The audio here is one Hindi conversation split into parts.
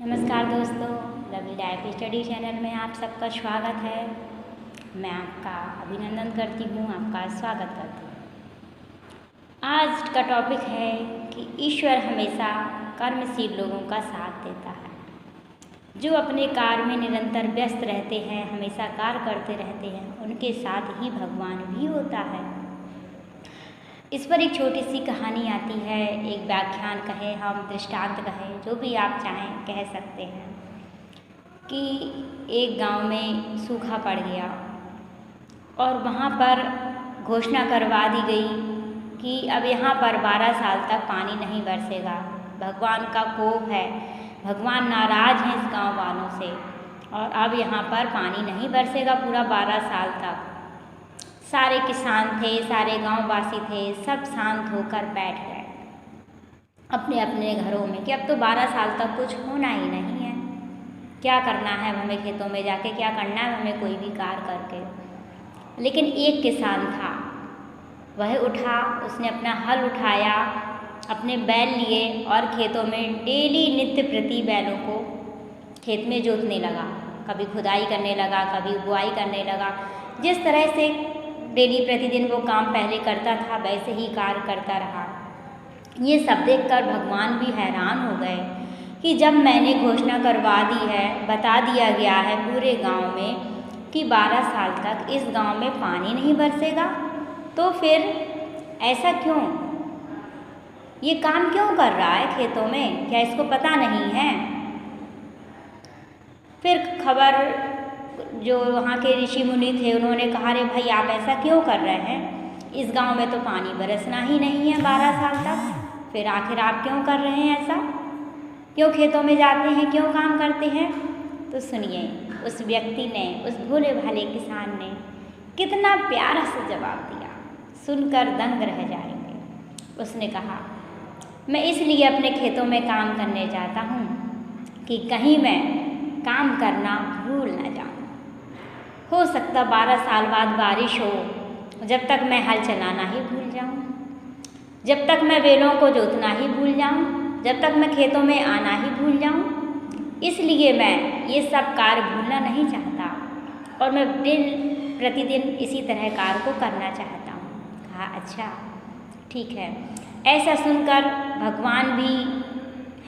नमस्कार दोस्तों, लवली लाइफ स्टडी चैनल में आप सबका स्वागत है। मैं आपका अभिनंदन करती हूँ, आपका स्वागत करती हूँ। आज का टॉपिक है कि ईश्वर हमेशा कर्मशील लोगों का साथ देता है। जो अपने कार्य में निरंतर व्यस्त रहते हैं, हमेशा कार्य करते रहते हैं, उनके साथ ही भगवान भी होता है। इस पर एक छोटी सी कहानी आती है, एक व्याख्यान कहें, हम दृष्टांत कहें, जो भी आप चाहें कह सकते हैं कि एक गांव में सूखा पड़ गया और वहाँ पर घोषणा करवा दी गई कि अब यहाँ पर 12 साल तक पानी नहीं बरसेगा। भगवान का कोप है, भगवान नाराज़ हैं इस गांव वालों से और अब यहाँ पर पानी नहीं बरसेगा पूरा 12 साल तक। सारे किसान थे, सारे गांववासी थे, सब शांत होकर बैठ गए अपने अपने घरों में कि अब तो 12 साल तक कुछ होना ही नहीं है। क्या करना है हमें, खेतों में जाके क्या करना है हमें कोई भी कार्य करके। लेकिन एक किसान था, वह उठा, उसने अपना हल उठाया, अपने बैल लिए और खेतों में डेली नित्य प्रति बैलों को खेत में जोतने लगा। कभी खुदाई करने लगा, कभी बुआई करने लगा। जिस तरह से डेली प्रतिदिन वो काम पहले करता था, वैसे ही कार्य करता रहा। ये सब देखकर भगवान भी हैरान हो गए कि जब मैंने घोषणा करवा दी है, बता दिया गया है पूरे गांव में कि 12 साल तक इस गांव में पानी नहीं बरसेगा, तो फिर ऐसा क्यों, ये काम क्यों कर रहा है खेतों में? क्या इसको पता नहीं है? फिर खबर जो वहाँ के ऋषि मुनि थे, उन्होंने कहा, अरे भाई आप ऐसा क्यों कर रहे हैं? इस गांव में तो पानी बरसना ही नहीं है 12 साल तक, फिर आखिर आप क्यों कर रहे हैं ऐसा? क्यों खेतों में जाते हैं, क्यों काम करते हैं? तो सुनिए, उस व्यक्ति ने, उस भोले भाले किसान ने कितना प्यारा सा जवाब दिया, सुनकर दंग रह जाएंगे। उसने कहा, मैं इसलिए अपने खेतों में काम करने जाता हूँ कि कहीं मैं काम करना भूल न जाऊँ। हो सकता 12 साल बाद बारिश हो, जब तक मैं हल चलाना ही भूल जाऊँ, जब तक मैं बैलों को जोतना ही भूल जाऊँ, जब तक मैं खेतों में आना ही भूल जाऊँ। इसलिए मैं ये सब कार्य भूलना नहीं चाहता और मैं दिन प्रतिदिन इसी तरह कार्य को करना चाहता हूँ। कहा, अच्छा ठीक है। ऐसा सुनकर भगवान भी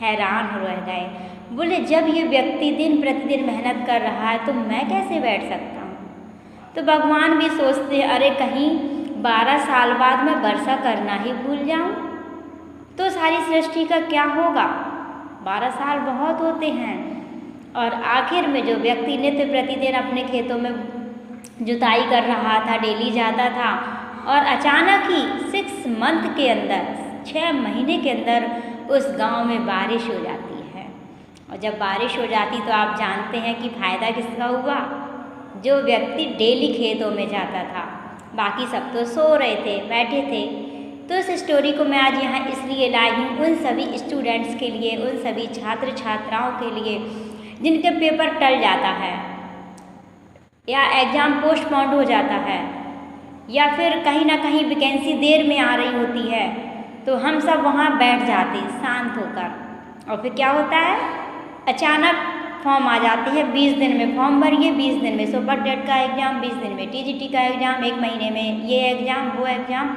हैरान हो रह गए। बोले, जब ये व्यक्ति दिन प्रतिदिन मेहनत कर रहा है तो मैं कैसे बैठ सकता हूँ? तो भगवान भी सोचते, अरे कहीं 12 साल बाद मैं वर्षा करना ही भूल जाऊँ तो सारी सृष्टि का क्या होगा? 12 साल बहुत होते हैं। और आखिर में जो व्यक्ति नित्य प्रतिदिन अपने खेतों में जुताई कर रहा था, डेली जाता था, और अचानक ही 6 मंथ के अंदर, 6 महीने के अंदर उस गांव में बारिश हो जाती है। और जब बारिश हो जाती तो आप जानते हैं कि फ़ायदा किसका हुआ? जो व्यक्ति डेली खेतों में जाता था, बाकी सब तो सो रहे थे, बैठे थे। तो इस स्टोरी को मैं आज यहाँ इसलिए लाई हूँ, उन सभी स्टूडेंट्स के लिए, उन सभी छात्र छात्राओं के लिए जिनके पेपर टल जाता है या एग्ज़ाम पोस्टपोन्ड हो जाता है या फिर कहीं ना कहीं वैकेंसी देर में आ रही होती है, तो हम सब वहाँ बैठ जाते शांत होकर। और फिर क्या होता है, अचानक फॉर्म आ जाते हैं, 20 दिन में फॉर्म भरिए, 20 दिन में सुपर टेट का एग्ज़ाम, 20 दिन में टीजीटी का एग्ज़ाम, 1 महीने में ये एग्ज़ाम वो एग्ज़ाम।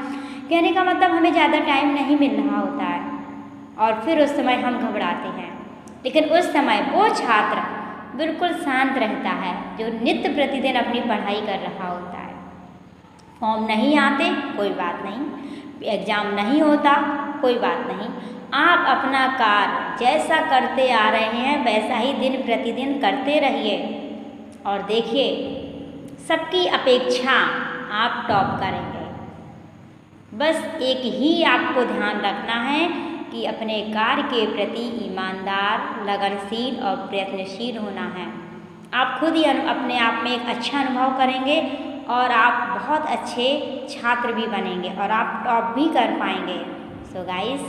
कहने का मतलब हमें ज़्यादा टाइम नहीं मिल रहा होता है और फिर उस समय हम घबराते हैं। लेकिन उस समय वो छात्र बिल्कुल शांत रहता है जो नित्य प्रतिदिन अपनी पढ़ाई कर रहा होता है। फॉर्म नहीं आते, कोई बात नहीं, एग्ज़ाम नहीं होता, कोई बात नहीं, आप अपना कार्य जैसा करते आ रहे हैं वैसा ही दिन प्रतिदिन करते रहिए और देखिए सबकी अपेक्षा आप टॉप करेंगे। बस एक ही आपको ध्यान रखना है कि अपने कार्य के प्रति ईमानदार, लगनशील और प्रयत्नशील होना है। आप खुद ही अपने आप में एक अच्छा अनुभव करेंगे और आप बहुत अच्छे छात्र भी बनेंगे और आप टॉप भी कर पाएंगे। सो गाइस,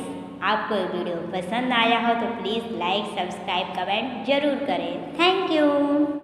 आपको वीडियो पसंद आया हो तो प्लीज़ लाइक, सब्सक्राइब, कमेंट ज़रूर करें। Thank you.